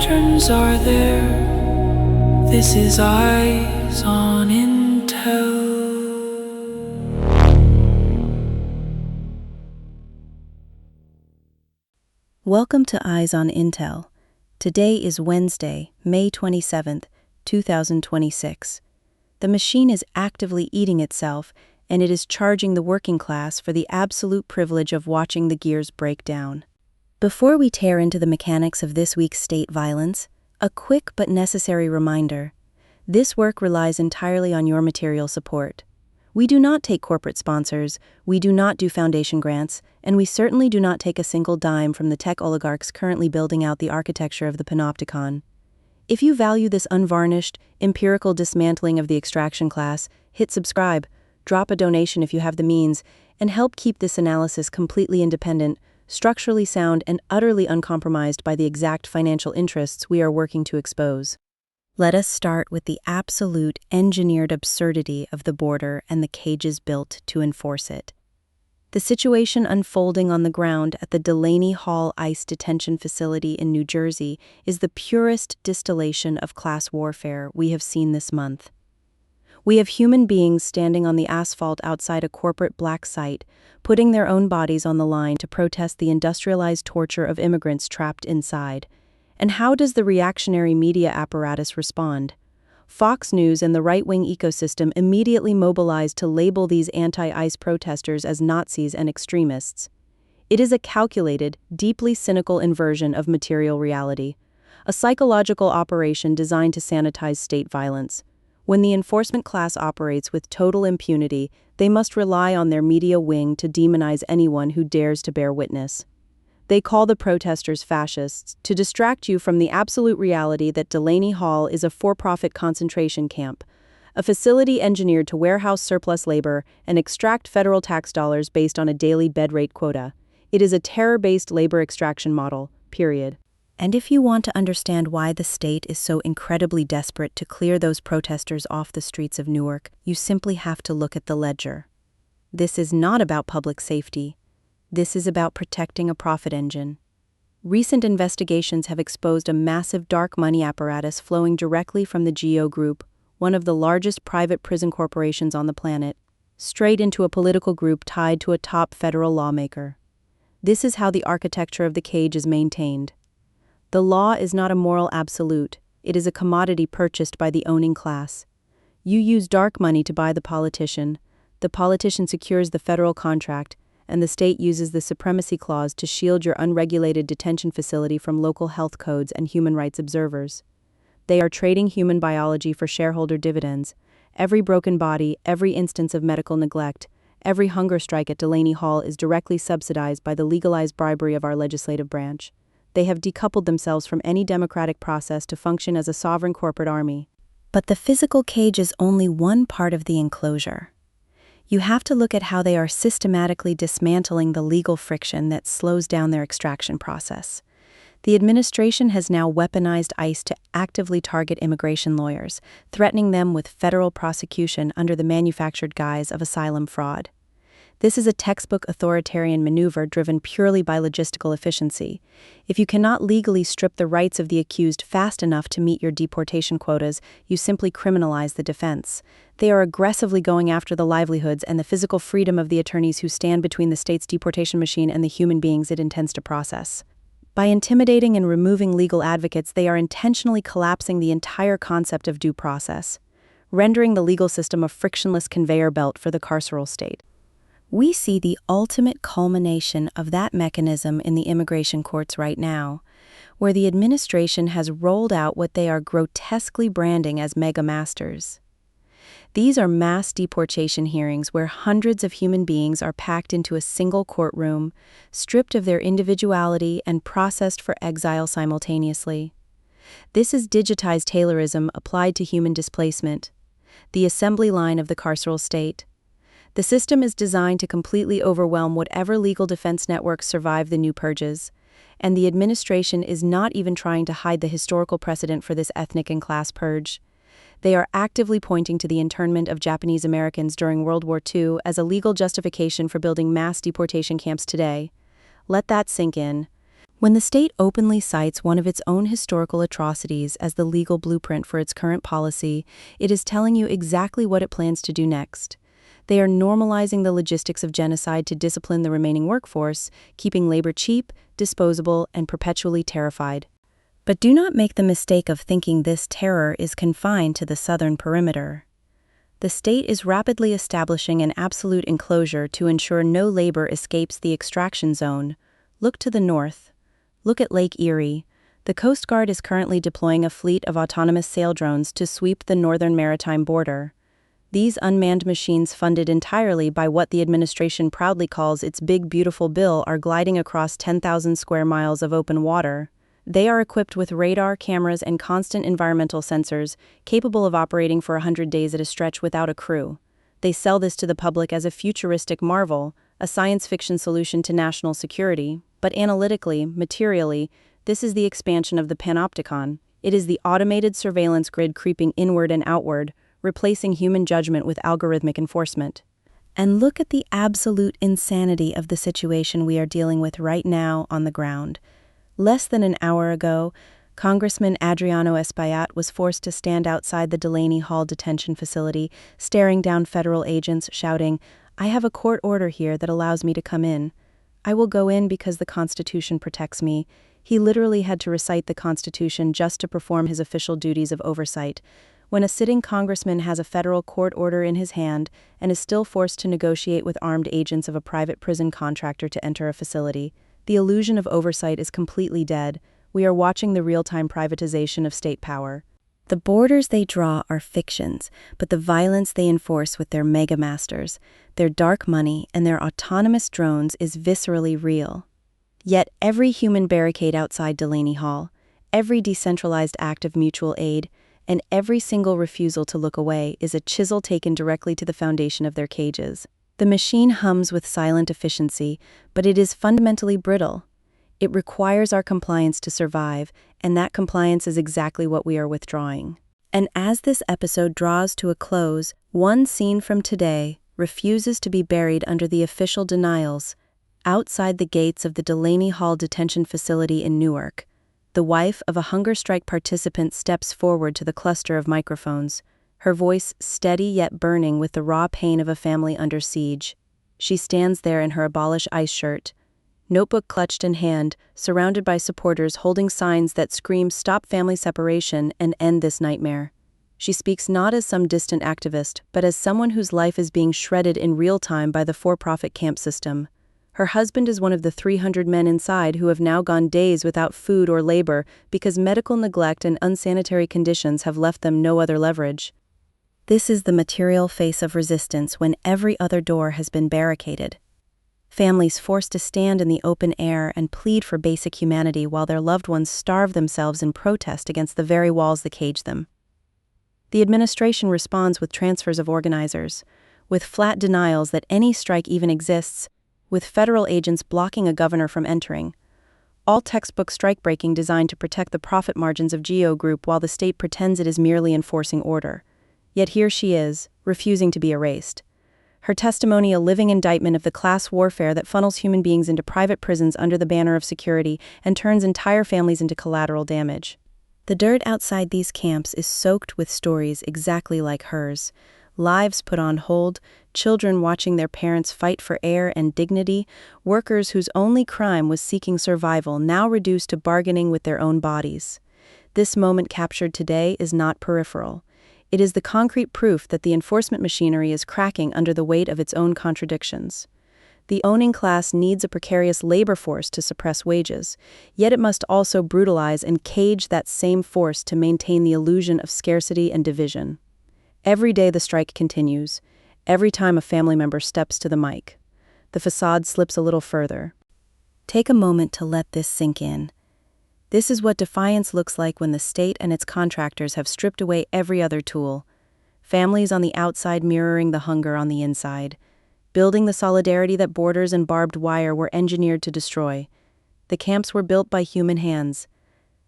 patterns are there. This is Eyes on Intel. Welcome to Eyes on Intel. Today is Wednesday, May 27th, 2026. The machine is actively eating itself, and it is charging the working class for the absolute privilege of watching the gears break down. Before we tear into the mechanics of this week's state violence, a quick but necessary reminder. This work relies entirely on your material support. We do not take corporate sponsors, we do not do foundation grants, and we certainly do not take a single dime from the tech oligarchs currently building out the architecture of the panopticon. If you value this unvarnished, empirical dismantling of the extraction class, hit subscribe, drop a donation if you have the means, and help keep this analysis completely independent, structurally sound, and utterly uncompromised by the exact financial interests we are working to expose. Let us start with the absolute engineered absurdity of the border and the cages built to enforce it. The situation unfolding on the ground at the Delaney Hall ICE detention facility in New Jersey is the purest distillation of class warfare we have seen this month. We have human beings standing on the asphalt outside a corporate black site, putting their own bodies on the line to protest the industrialized torture of immigrants trapped inside. And how does the reactionary media apparatus respond? Fox News and the right-wing ecosystem immediately mobilized to label these anti-ICE protesters as Nazis and extremists. It is a calculated, deeply cynical inversion of material reality, a psychological operation designed to sanitize state violence. When the enforcement class operates with total impunity, they must rely on their media wing to demonize anyone who dares to bear witness. They call the protesters fascists to distract you from the absolute reality that Delaney Hall is a for-profit concentration camp, a facility engineered to warehouse surplus labor and extract federal tax dollars based on a daily bed rate quota. It is a terror-based labor extraction model, period. And if you want to understand why the state is so incredibly desperate to clear those protesters off the streets of Newark, you simply have to look at the ledger. This is not about public safety. This is about protecting a profit engine. Recent investigations have exposed a massive dark money apparatus flowing directly from the GEO Group, one of the largest private prison corporations on the planet, straight into a political group tied to a top federal lawmaker. This is how the architecture of the cage is maintained. The law is not a moral absolute, it is a commodity purchased by the owning class. You use dark money to buy the politician secures the federal contract, and the state uses the supremacy clause to shield your unregulated detention facility from local health codes and human rights observers. They are trading human biology for shareholder dividends. Every broken body, every instance of medical neglect, every hunger strike at Delaney Hall is directly subsidized by the legalized bribery of our legislative branch. They have decoupled themselves from any democratic process to function as a sovereign corporate army. But the physical cage is only one part of the enclosure. You have to look at how they are systematically dismantling the legal friction that slows down their extraction process. The administration has now weaponized ICE to actively target immigration lawyers, threatening them with federal prosecution under the manufactured guise of asylum fraud. This is a textbook authoritarian maneuver driven purely by logistical efficiency. If you cannot legally strip the rights of the accused fast enough to meet your deportation quotas, you simply criminalize the defense. They are aggressively going after the livelihoods and the physical freedom of the attorneys who stand between the state's deportation machine and the human beings it intends to process. By intimidating and removing legal advocates, they are intentionally collapsing the entire concept of due process, rendering the legal system a frictionless conveyor belt for the carceral state. We see the ultimate culmination of that mechanism in the immigration courts right now, where the administration has rolled out what they are grotesquely branding as Megamasters. These are mass deportation hearings where hundreds of human beings are packed into a single courtroom, stripped of their individuality and processed for exile simultaneously. This is digitized Taylorism applied to human displacement, the assembly line of the carceral state. The system is designed to completely overwhelm whatever legal defense networks survive the new purges, and the administration is not even trying to hide the historical precedent for this ethnic and class purge. They are actively pointing to the internment of Japanese Americans during World War II as a legal justification for building mass deportation camps today. Let that sink in. When the state openly cites one of its own historical atrocities as the legal blueprint for its current policy, it is telling you exactly what it plans to do next. They are normalizing the logistics of genocide to discipline the remaining workforce, keeping labor cheap, disposable, and perpetually terrified. But do not make the mistake of thinking this terror is confined to the southern perimeter. The state is rapidly establishing an absolute enclosure to ensure no labor escapes the extraction zone. Look to the north. Look at Lake Erie. The Coast Guard is currently deploying a fleet of autonomous sail drones to sweep the northern maritime border. These unmanned machines, funded entirely by what the administration proudly calls its Big Beautiful Bill, are gliding across 10,000 square miles of open water. They are equipped with radar, cameras, and constant environmental sensors, capable of operating for 100 days at a stretch without a crew. They sell this to the public as a futuristic marvel, a science fiction solution to national security, but analytically, materially, this is the expansion of the panopticon. It is the automated surveillance grid creeping inward and outward, replacing human judgment with algorithmic enforcement. And look at the absolute insanity of the situation we are dealing with right now on the ground. Less than an hour ago, Congressman Adriano Espaillat was forced to stand outside the Delaney Hall detention facility, staring down federal agents, shouting, "I have a court order here that allows me to come in. I will go in because the Constitution protects me." He literally had to recite the Constitution just to perform his official duties of oversight. When a sitting congressman has a federal court order in his hand and is still forced to negotiate with armed agents of a private prison contractor to enter a facility, the illusion of oversight is completely dead. We are watching the real-time privatization of state power. The borders they draw are fictions, but the violence they enforce with their megamasters, their dark money, and their autonomous drones is viscerally real. Yet every human barricade outside Delaney Hall, every decentralized act of mutual aid, and every single refusal to look away is a chisel taken directly to the foundation of their cages. The machine hums with silent efficiency, but it is fundamentally brittle. It requires our compliance to survive, and that compliance is exactly what we are withdrawing. And as this episode draws to a close, one scene from today refuses to be buried under the official denials. Outside the gates of the Delaney Hall detention facility in Newark, the wife of a hunger strike participant steps forward to the cluster of microphones, her voice steady yet burning with the raw pain of a family under siege. She stands there in her Abolish ICE shirt, notebook clutched in hand, surrounded by supporters holding signs that scream "Stop family separation" and "End this nightmare." She speaks not as some distant activist, but as someone whose life is being shredded in real time by the for-profit camp system. Her husband is one of the 300 men inside who have now gone days without food or labor because medical neglect and unsanitary conditions have left them no other leverage. This is the material face of resistance when every other door has been barricaded. Families forced to stand in the open air and plead for basic humanity while their loved ones starve themselves in protest against the very walls that cage them. The administration responds with transfers of organizers, with flat denials that any strike even exists, with federal agents blocking a governor from entering. All textbook strike-breaking designed to protect the profit margins of Geo Group while the state pretends it is merely enforcing order. Yet here she is, refusing to be erased. Her testimony a living indictment of the class warfare that funnels human beings into private prisons under the banner of security and turns entire families into collateral damage. The dirt outside these camps is soaked with stories exactly like hers. Lives put on hold, children watching their parents fight for air and dignity, workers whose only crime was seeking survival now reduced to bargaining with their own bodies. This moment captured today is not peripheral. It is the concrete proof that the enforcement machinery is cracking under the weight of its own contradictions. The owning class needs a precarious labor force to suppress wages, yet it must also brutalize and cage that same force to maintain the illusion of scarcity and division. Every day the strike continues, every time a family member steps to the mic. The facade slips a little further. Take a moment to let this sink in. This is what defiance looks like when the state and its contractors have stripped away every other tool. Families on the outside mirroring the hunger on the inside, building the solidarity that borders and barbed wire were engineered to destroy. The camps were built by human hands.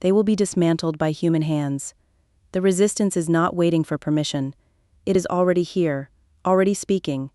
They will be dismantled by human hands. The resistance is not waiting for permission. It is already here, already speaking.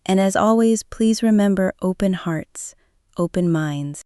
And as always, please remember open hearts, open minds.